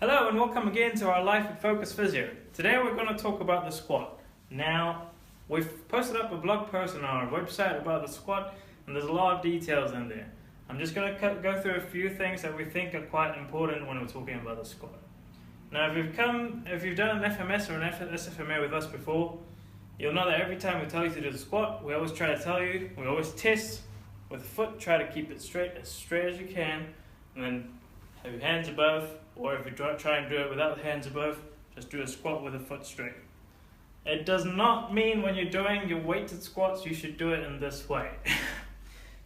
Hello and welcome again to our Life at Focus Physio. Today we're going to talk about the squat. Now, we've posted up a blog post on our website about the squat and there's a lot of details in there. I'm just going to go through a few things that we think are quite important when we're talking about the squat. Now, if you've done an FMS or an SFMA with us before, you'll know that every time we tell you to do the squat, we always try to tell you, we always test with the foot, try to keep it straight as you can, and then have your hands above, or if you try and do it without the hands above, just do a squat with the foot straight. It does not mean when you're doing your weighted squats, you should do it in this way.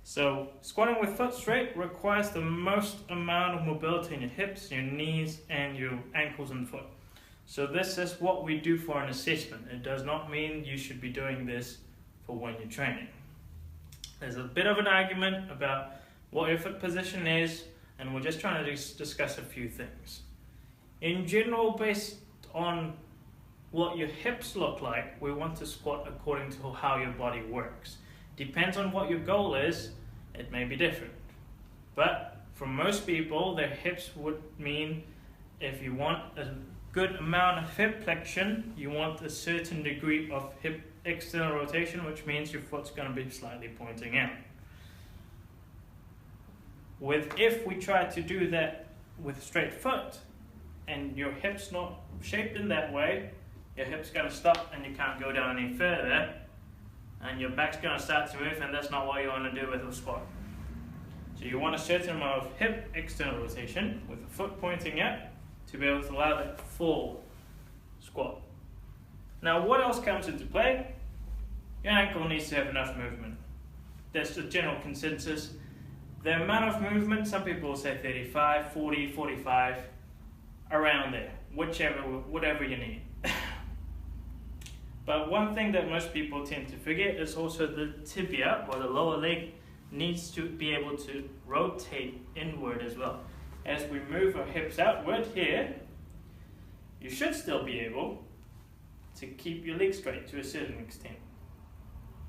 So, squatting with foot straight requires the most amount of mobility in your hips, your knees, and your ankles and foot. So this is what we do for an assessment. It does not mean you should be doing this for when you're training. There's a bit of an argument about what your foot position is, and we're just trying to discuss a few things. In general, based on what your hips look like, we want to squat according to how your body works. Depends on what your goal is, it may be different. But for most people, their hips would mean if you want a good amount of hip flexion, you want a certain degree of hip external rotation, which means your foot's going to be slightly pointing out. If we try to do that with straight foot and your hip's not shaped in that way, your hip's going to stop and you can't go down any further and your back's going to start to move, and that's not what you want to do with a squat. So you want a certain amount of hip external rotation with the foot pointing out to be able to allow that full squat. Now what else comes into play? Your ankle needs to have enough movement. That's the general consensus. The amount of movement, some people will say 35, 40, 45, around there, whatever you need. But one thing that most people tend to forget is also the tibia, or the lower leg, needs to be able to rotate inward as well. As we move our hips outward here, you should still be able to keep your leg straight to a certain extent.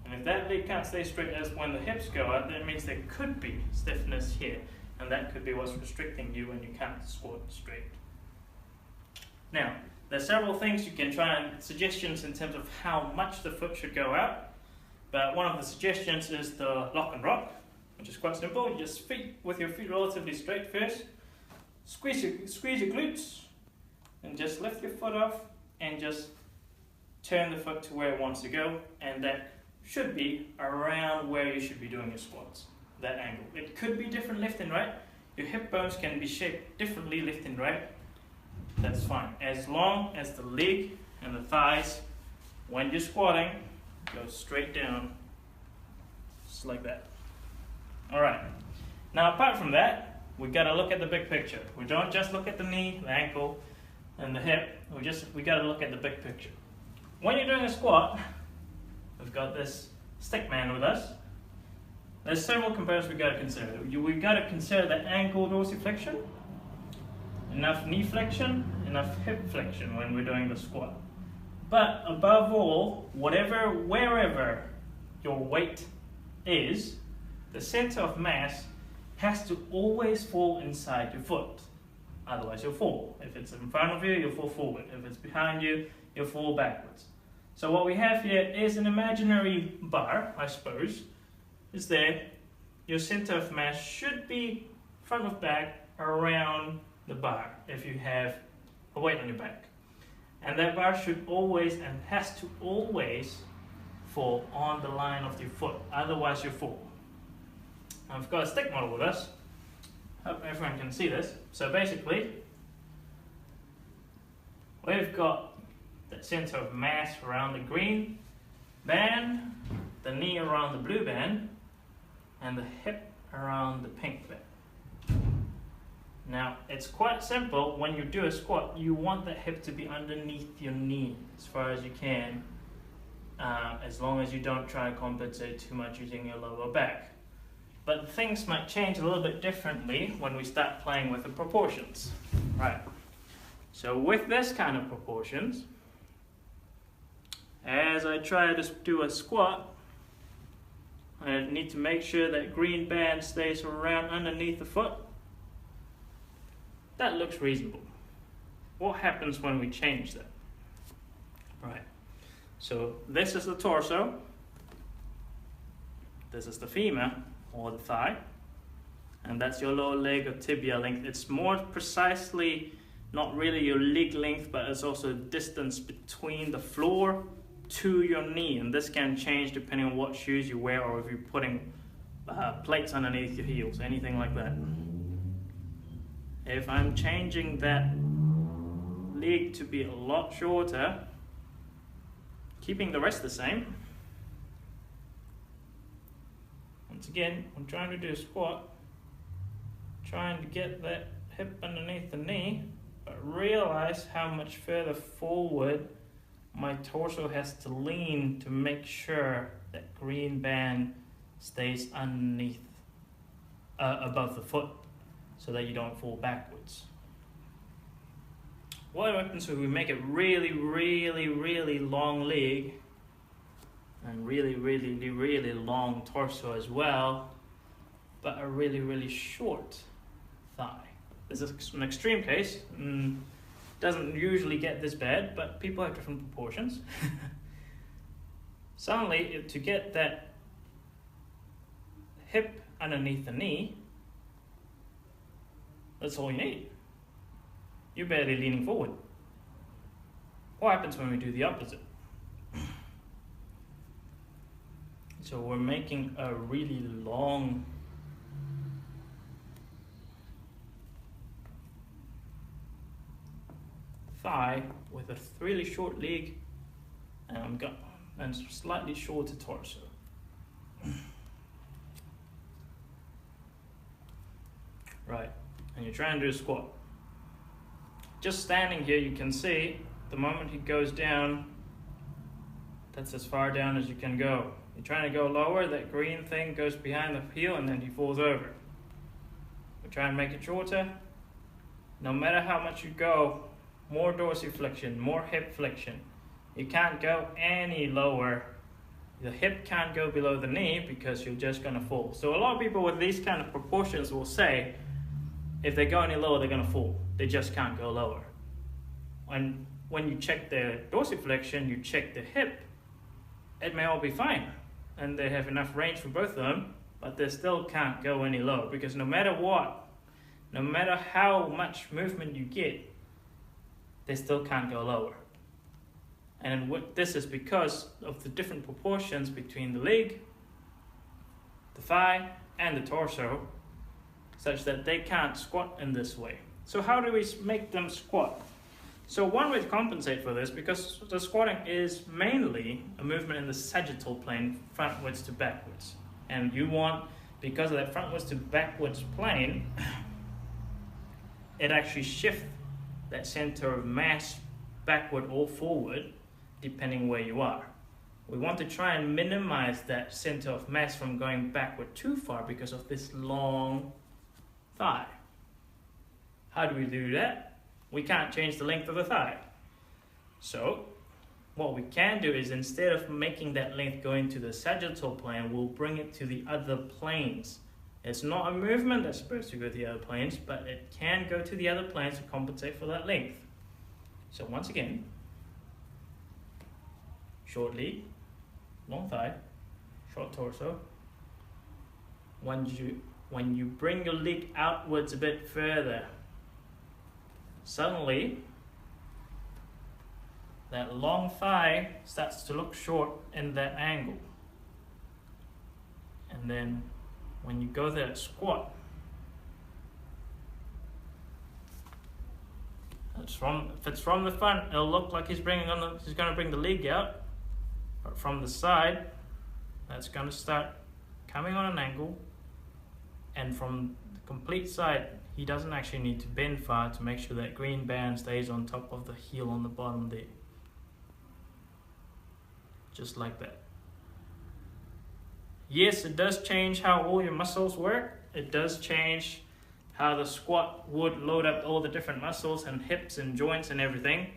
And if that leg can't stay straight as when the hips go out, that means there could be stiffness here, and that could be what's restricting you when you can't squat straight. Now, there's several things you can try and suggestions in terms of how much the foot should go out, but one of the suggestions is the lock and rock, which is quite simple. You just with your feet relatively straight first, squeeze your glutes, and just lift your foot off, and just turn the foot to where it wants to go, and that should be around where you should be doing your squats, that angle. It could be different left and right. Your hip bones can be shaped differently left and right. That's fine. As long as the leg and the thighs, when you're squatting, go straight down, just like that. Alright. Now apart from that, we got to look at the big picture. We don't just look at the knee, the ankle, and the hip. We got to look at the big picture. When you're doing a squat, we've got this stick man with us. There's several components we've got to consider. We've got to consider the ankle dorsiflexion, enough knee flexion, enough hip flexion when we're doing the squat. But above all, wherever your weight is, the center of mass has to always fall inside your foot. Otherwise you'll fall. If it's in front of you, you'll fall forward. If it's behind you, you'll fall backwards. So what we have here is an imaginary bar, I suppose, is there. Your center of mass should be front of back around the bar if you have a weight on your back. And that bar should always and has to always fall on the line of your foot, otherwise you fall. Now I've got a stick model with us. Hope everyone can see this. So basically, we've got the center of mass around the green band, the knee around the blue band, and the hip around the pink band. Now, it's quite simple. When you do a squat, you want the hip to be underneath your knee as far as you can, as long as you don't try to compensate too much using your lower back. But things might change a little bit differently when we start playing with the proportions. Right. So with this kind of proportions, as I try to do a squat, I need to make sure that green band stays around underneath the foot. That looks reasonable. what happens when we change that? Right. So this is the torso. This is the femur or the thigh. And that's your lower leg or tibia length. It's more precisely not really your leg length, but it's also the distance between the floor to your knee. And this can change depending on what shoes you wear or if you're putting plates underneath your heels, anything like that. If I'm changing that leg to be a lot shorter, keeping the rest the same, once again, I'm trying to do a squat, trying to get that hip underneath the knee, but realize how much further forward my torso has to lean to make sure that green band stays underneath, above the foot, so that you don't fall backwards. What happens if we make it really, really, really long leg and really, really, really long torso as well, but a really, really short thigh? This is an extreme case. Doesn't usually get this bad, but people have different proportions. Suddenly, to get that hip underneath the knee, that's all you need. You're barely leaning forward. What happens when we do the opposite? So we're making a really long thigh with a really short leg and slightly shorter torso. Right, and you're trying to do a squat. Just standing here, you can see the moment he goes down, that's as far down as you can go. You're trying to go lower, that green thing goes behind the heel and then he falls over. We try and make it shorter. No matter how much you go, more dorsiflexion, more hip flexion. You can't go any lower. The hip can't go below the knee because you're just going to fall. So a lot of people with these kind of proportions will say, if they go any lower, they're going to fall. They just can't go lower. And when you check their dorsiflexion, you check the hip, it may all be fine. And they have enough range for both of them, but they still can't go any lower because no matter what, no matter how much movement you get, they still can't go lower. And this is because of the different proportions between the leg, the thigh, and the torso, such that they can't squat in this way. So how do we make them squat? So one way to compensate for this, because the squatting is mainly a movement in the sagittal plane, frontwards to backwards. And you want, because of that frontwards to backwards plane, it actually shifts that center of mass backward or forward, depending where you are. We want to try and minimize that center of mass from going backward too far because of this long thigh. How do we do that? We can't change the length of the thigh. So what we can do is, instead of making that length go into the sagittal plane, we'll bring it to the other planes. It's not a movement that's supposed to go to the other planes, but it can go to the other planes to compensate for that length. So once again, short leg, long thigh, short torso. When you bring your leg outwards a bit further, suddenly that long thigh starts to look short in that angle. And then when you go there squat, if it's from the front, it'll look like he's going to bring the leg out, but from the side, that's going to start coming on an angle, and from the complete side, he doesn't actually need to bend far to make sure that green band stays on top of the heel on the bottom there. Just like that. Yes, it does change how all your muscles work. It does change how the squat would load up all the different muscles and hips and joints and everything.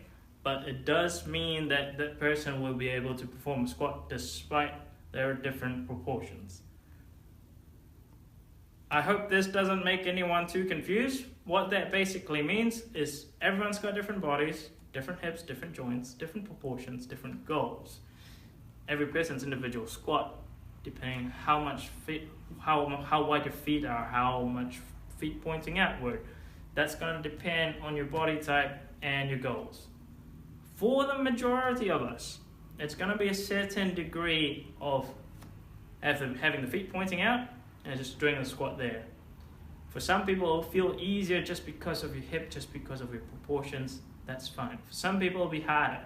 But it does mean that that person will be able to perform a squat despite their different proportions. I hope this doesn't make anyone too confused. what that basically means is everyone's got different bodies, different hips, different joints, different proportions, different goals. Every person's individual squat, depending how much feet, how wide your feet are, how much feet pointing outward. That's going to depend on your body type and your goals. For the majority of us, it's going to be a certain degree of having the feet pointing out and just doing the squat there. For some people, it'll feel easier just because of your hip, just because of your proportions. That's fine. For some people, it'll be harder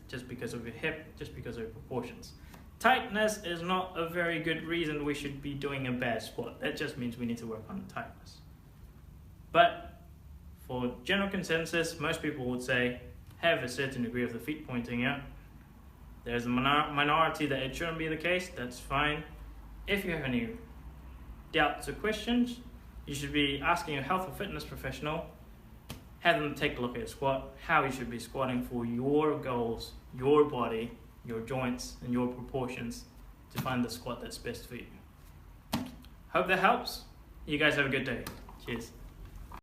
just because of your hip, just because of your proportions. Tightness is not a very good reason we should be doing a bad squat. That just means we need to work on the tightness. But for general consensus, most people would say have a certain degree of the feet pointing out. There's a minority that it shouldn't be the case. That's fine. If you have any doubts or questions, you should be asking a health or fitness professional. Have them take a look at your squat, how you should be squatting for your goals, your body, your joints, and your proportions to find the squat that's best for you. Hope that helps. You guys have a good day. Cheers.